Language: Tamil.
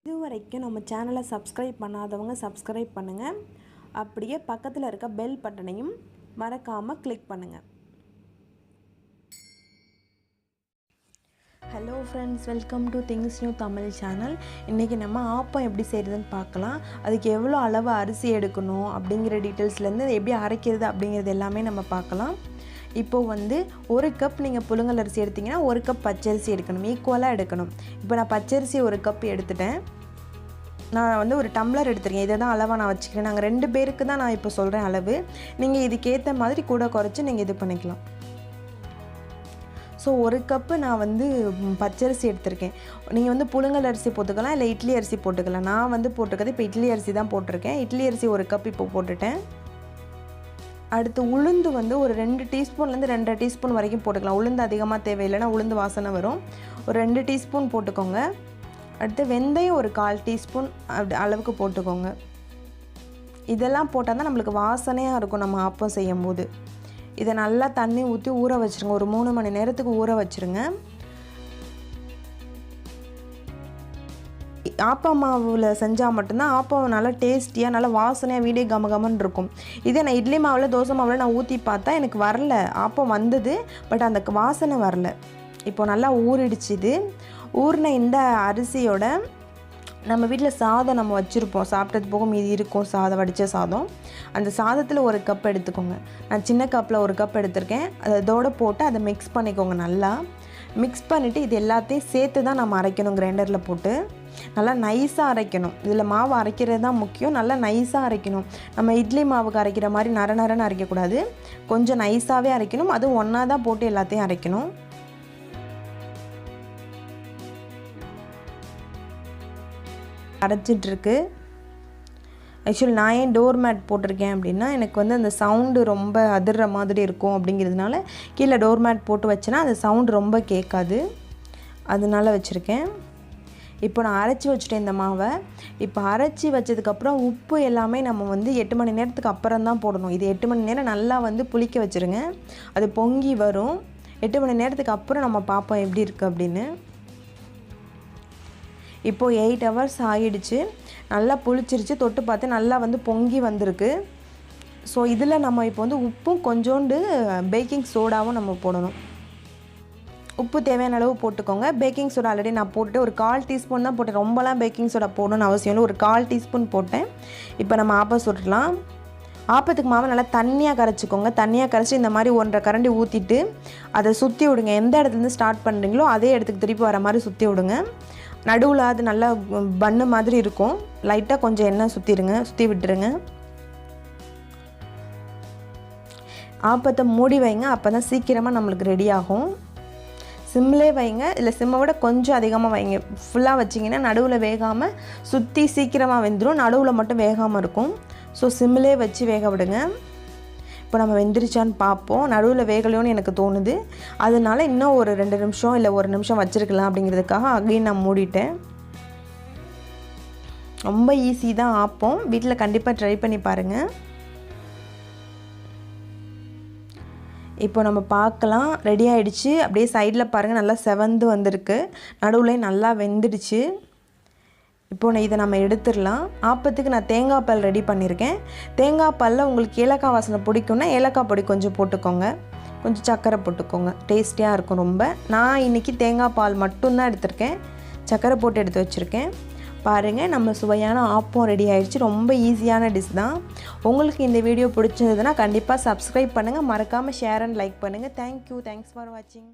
இதுவரைக்கும் நம்ம சேனலை சப்ஸ்கிரைப் பண்ணாதவங்க சப்ஸ்கிரைப் பண்ணுங்கள். அப்படியே பக்கத்தில் இருக்க பெல் பட்டனையும் மறக்காமல் கிளிக் பண்ணுங்கள். Hello friends, welcome to things new Tamil channel. இன்றைக்கி நம்ம ஆப்பம் எப்படி செய்கிறதுன்னு பார்க்கலாம். அதுக்கு எவ்வளோ அளவு அரிசி எடுக்கணும் அப்படிங்கிற டீட்டெயில்ஸ்லேருந்து எப்படி அரைக்கிறது அப்படிங்கிறது எல்லாமே நம்ம பார்க்கலாம். இப்போது ஒரு கப் நீங்கள் புழுங்கல் அரிசி எடுத்திங்கன்னா ஒரு கப் பச்சரிசி எடுக்கணும், ஈக்குவலாக எடுக்கணும். இப்போ நான் பச்சரிசி ஒரு கப் எடுத்துட்டேன். நான் ஒரு டம்ளர் எடுத்துருக்கேன். இதை தான் அளவாக நான் வச்சுக்கிறேன். நாங்கள் 2 பேருக்கு தான் நான் இப்போ சொல்கிறேன் அளவு. நீங்கள் இதுக்கேற்ற மாதிரி கூட குறைச்சி நீங்கள் இது பண்ணிக்கலாம். ஸோ ஒரு கப்பு நான் பச்சரிசி எடுத்திருக்கேன். நீங்கள் புழுங்கல் அரிசி போட்டுக்கலாம், இல்லை இட்லி அரிசி போட்டுக்கலாம். நான் போட்டுக்கிறது இப்போ இட்லி அரிசி தான் போட்டிருக்கேன். இட்லி அரிசி ஒரு கப் இப்போ போட்டுட்டேன். அடுத்து உளுந்து ஒரு 2 டீஸ்பூன்லேருந்து 2.5 டீஸ்பூன் வரைக்கும் போட்டுக்கலாம். உளுந்து அதிகமாக தேவையில்லைன்னா உளுந்து வாசனை வரும். ஒரு 2 டீஸ்பூன் போட்டுக்கோங்க. அடுத்து வெந்தயம் ஒரு 1/4 டீஸ்பூன் அளவுக்கு போட்டுக்கோங்க. இதெல்லாம் போட்டால் தான் நம்மளுக்கு வாசனையாக இருக்கும் நம்ம ஆப்பம் செய்யும் போது. இதை நல்லா தண்ணி ஊற்றி ஊற வச்சுருங்க. ஒரு 3 மணி நேரத்துக்கு ஊற வச்சுருங்க. ஆப்பம் மாவில் செஞ்சால் மட்டும்தான் ஆப்பம் நல்லா டேஸ்டியாக நல்லா வாசனையாக வீடே கமகமன்னு இருக்கும். இதே நான் இட்லி மாவில் தோசை மாவில் நான் ஊற்றி பார்த்தா எனக்கு வரல. ஆப்பம் வந்தது, பட் அந்த வாசனை வரல. இப்போ நல்லா ஊறிடுச்சு. இது ஊறின இந்த அரிசியோட நம்ம வீட்டில் சாதம் நம்ம வச்சுருப்போம், சாப்பிட்டது போக மீதி இருக்கும் சாதம், வடித்த சாதம். அந்த சாதத்தில் ஒரு கப் எடுத்துக்கோங்க. நான் சின்ன கப்பில் ஒரு கப் எடுத்திருக்கேன். அதோடு போட்டு அதை மிக்ஸ் பண்ணிக்கோங்க. நல்லா மிக்ஸ் பண்ணிவிட்டு இது எல்லாத்தையும் சேர்த்து தான் நம்ம அரைக்கணும். கிரைண்டரில் போட்டு நல்லா நைஸாக அரைக்கணும். இதில் மாவு அரைக்கிறது தான் முக்கியம். நல்லா நைஸாக அரைக்கணும். நம்ம இட்லி மாவுக்கு அரைக்கிற மாதிரி நரன்னு அரைக்கக்கூடாது. கொஞ்சம் நைஸாகவே அரைக்கணும். அதுவும் ஒன்றா தான் போட்டு எல்லாத்தையும் அரைக்கணும். அரைச்சிட்ருக்கு. ஆக்சுவலி நான் ஏன் டோர் மேட் போட்டிருக்கேன் அப்படின்னா, எனக்கு அந்த சவுண்டு ரொம்ப அதிர்ற மாதிரி இருக்கும். அப்படிங்கிறதுனால கீழே டோர் மேட் போட்டு வச்சேன்னா அந்த சவுண்டு ரொம்ப கேட்காது. அதனால வச்சுருக்கேன். இப்போ நான் அரைச்சி வச்சுட்டேன் இந்த மாவை. இப்போ அரைச்சி வச்சதுக்கப்புறம் உப்பு எல்லாமே நம்ம 8 மணி நேரத்துக்கு அப்புறம் தான் போடணும். இது 8 மணி நேரம் நல்லா புளிக்க வச்சுருங்க. அது பொங்கி வரும். 8 மணி நேரத்துக்கு அப்புறம் நம்ம பார்ப்போம் எப்படி இருக்குது அப்படின்னு. இப்போது 8 ஹவர்ஸ் ஆகிடுச்சு. நல்லா புளிச்சிருச்சு. தொட்டு பார்த்து நல்லா பொங்கி வந்திருக்கு. ஸோ இதில் நம்ம இப்போ உப்பும் கொஞ்சோண்டு பேக்கிங் சோடாவும் நம்ம போடணும். உப்பு தேவையான அளவு போட்டுக்கோங்க. பேக்கிங் சோடா ஆல்ரெடி நான் போட்டுட்டு ஒரு 1/4 டீஸ்பூன் தான் போட்டேன். ரொம்பலாம் பேக்கிங் சோடா போடணும்னு அவசியம் இல்லை. ஒரு 1/4 டீஸ்பூன் போட்டேன். இப்போ நம்ம ஆப்பம் சுடலாம். ஆப்பத்துக்கு மாவை நல்லா தண்ணியாக கரைச்சிக்கோங்க. தண்ணியாக கரைச்சி இந்த மாதிரி 1.5 கரண்டி ஊற்றிட்டு அதை சுற்றி விடுங்க. எந்த இடத்துலேருந்து ஸ்டார்ட் பண்ணுறீங்களோ அதே இடத்துக்கு திருப்பி வர மாதிரி சுற்றி விடுங்க. நடுவில் அது நல்லா பன்னு மாதிரி இருக்கும். லைட்டாக கொஞ்சம் எண்ணெய் சுற்றி விட்டுருங்க. ஆப்பத்தை மூடி வைங்க. அப்போ தான் சீக்கிரமாக நம்மளுக்கு ரெடி ஆகும். சிம்லே வைங்க, இல்லை சிம்மை விட கொஞ்சம் அதிகமாக வைங்க. ஃபுல்லாக வச்சிங்கன்னா நடுவில் வேகாமல் சுற்றி சீக்கிரமாக வெந்துடும். நடுவில் மட்டும் வேகாமல் இருக்கும். ஸோ சிம்லே வச்சு வேக விடுங்க. இப்போ நம்ம வெந்துருச்சான்னு பார்ப்போம். நடுவில் வேகலையோன்னு எனக்கு தோணுது. அதனால இன்னும் ஒரு 2 நிமிஷம் இல்லை 1 நிமிஷம் வச்சுருக்கலாம் அப்படிங்கிறதுக்காக அகைன் நான் மூடிட்டேன். ரொம்ப ஈஸி தான் ஆப்பம். வீட்டில் கண்டிப்பாக ட்ரை பண்ணி பாருங்கள். இப்போ நம்ம பார்க்கலாம். ரெடி ஆகிடுச்சு. அப்படியே சைடில் பாருங்கள், நல்லா செவந்து வந்திருக்கு. நடுவில் நல்லா வெந்துடுச்சு. இப்போ இதை நம்ம எடுத்துடலாம். ஆப்பத்துக்கு நான் தேங்காய் பால் ரெடி பண்ணியிருக்கேன். தேங்காய் பாலில் உங்களுக்கு ஏலக்காய் வாசனை பிடிக்கும்னா ஏலக்காய் பொடி கொஞ்சம் போட்டுக்கோங்க. கொஞ்சம் சர்க்கரை போட்டுக்கோங்க. டேஸ்டியாக இருக்கும் ரொம்ப. நான் இன்றைக்கி தேங்காய் பால் மட்டும்தான் எடுத்திருக்கேன். சர்க்கரை போட்டு எடுத்து வச்சுருக்கேன். பாருங்கள், நம்ம சுவையான ஆப்பம் ரெடி ஆகிடுச்சு. ரொம்ப ஈஸியான டிஷ் தான். உங்களுக்கு இந்த வீடியோ பிடிச்சிருந்ததுன்னா கண்டிப்பாக சப்ஸ்கிரைப் பண்ணுங்கள். மறக்காமல் ஷேர் அண்ட் லைக் பண்ணுங்கள். தேங்க்யூ. தேங்க்ஸ் ஃபார் வாட்சிங்.